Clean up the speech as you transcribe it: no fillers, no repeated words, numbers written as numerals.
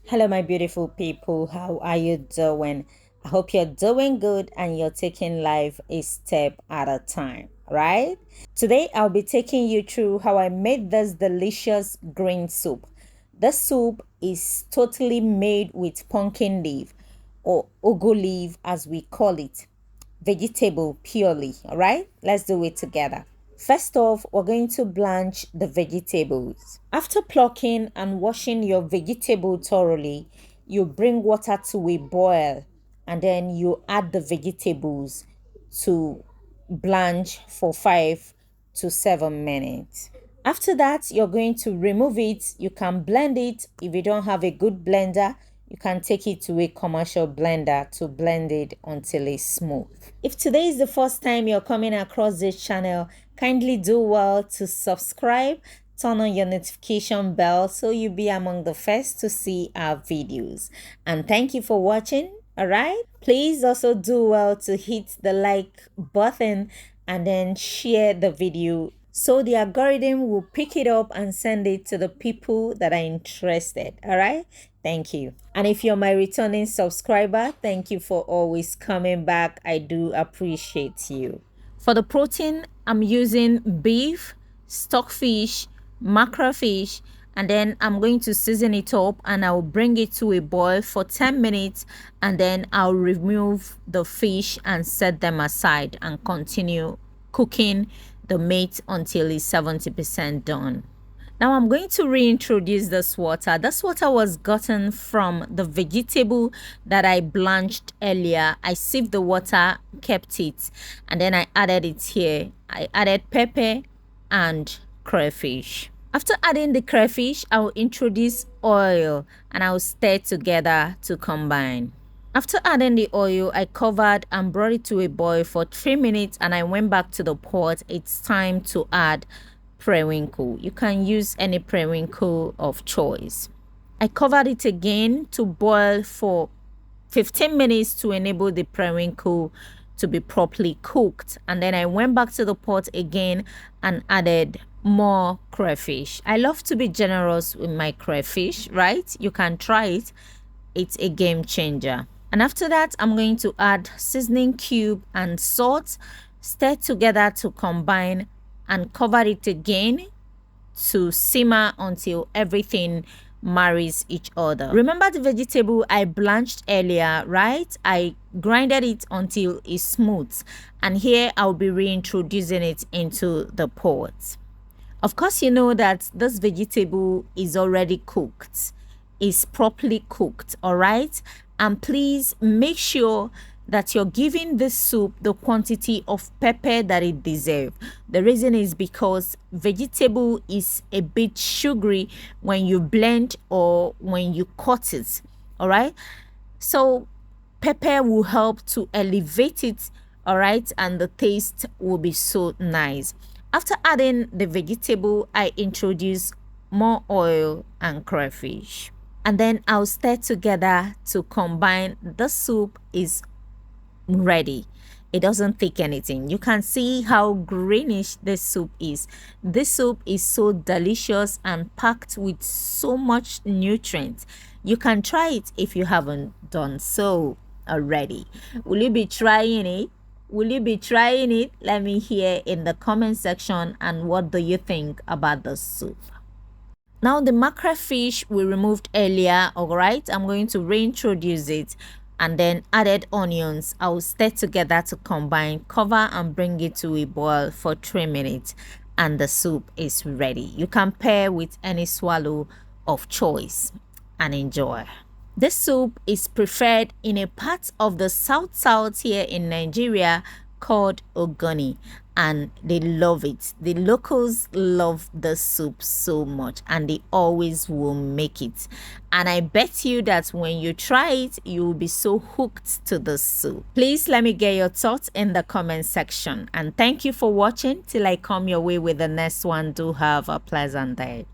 Hello, my beautiful people. How are you doing? I hope you're doing good and you're taking life a step at a time, right? Today, I'll be taking you through how I made this delicious green soup. This soup is totally made with pumpkin leaf or ogo leaf, as we call it, vegetable purely. All right, let's do it together. First off, we're going to blanch the vegetables. After plucking and washing your vegetable thoroughly, you bring water to a boil and then you add the vegetables to blanch for 5 to 7 minutes. After that, you're going to remove it. You can blend it. If you don't have a good blender, you can take it to a commercial blender to blend it until it's smooth. If today is the first time you're coming across this channel, kindly do well to subscribe, turn on your notification bell so you'll be among the first to see our videos. And thank you for watching. All right, please also do well to hit the like button and then share the video so the algorithm will pick it up and send it to the people that are interested. All right, thank you. And if you're my returning subscriber, thank you for always coming back. I do appreciate you. For the protein, I'm using beef, stockfish, mackerel fish, and then I'm going to season it up and I'll bring it to a boil for 10 minutes and then I'll remove the fish and set them aside and continue cooking the meat until it's 70% done. Now I'm going to reintroduce this water. This water was gotten from the vegetable that I blanched earlier. I sieved the water, kept it, and then I added it here. I added pepper and crayfish. After adding the crayfish, I will introduce oil and I will stir together to combine. After adding the oil, I covered and brought it to a boil for 3 minutes and I went back to the pot. It's time to add periwinkle. You can use any periwinkle of choice. I covered it again to boil for 15 minutes to enable the periwinkle to be properly cooked, and then I went back to the pot again and added more crayfish. I love to be generous with my crayfish, right? You can try it. It's a game changer. And after that, I'm going to add seasoning cube and salt, stir together to combine, and cover it again to simmer until everything marries each other. Remember the vegetable I blanched earlier, right? I grinded it until it's smooth, and here I'll be reintroducing it into the pot. Of course, you know that this vegetable is already cooked, is properly cooked, all right? And please make sure that you're giving this soup the quantity of pepper that it deserves. The reason is because vegetable is a bit sugary when you blend or when you cut it, all right? So pepper will help to elevate it, all right? And the taste will be so nice. After adding the vegetable, I introduce more oil and crayfish. And then I'll stir together to combine. The soup is ready. It doesn't take anything. You can see how greenish this soup is. This soup is so delicious and packed with so much nutrients. You can try it if you haven't done so already. Will you be trying it? Will you be trying it? Let me hear in the comment section. And what do you think about the soup? Now the mackerel fish we removed earlier, all right, I'm going to reintroduce it and then added onions. I'll stir together to combine, cover and bring it to a boil for 3 minutes and the soup is ready. You can pair with any swallow of choice and enjoy. This soup is preferred in a part of the south here in Nigeria called ogoni, and they love it. The locals love the soup so much and they always will make it, and I bet you that when you try it you will be so hooked to the soup. Please let me get your thoughts in the comment section, and thank you for watching. Till I come your way with the next one, do have a pleasant day.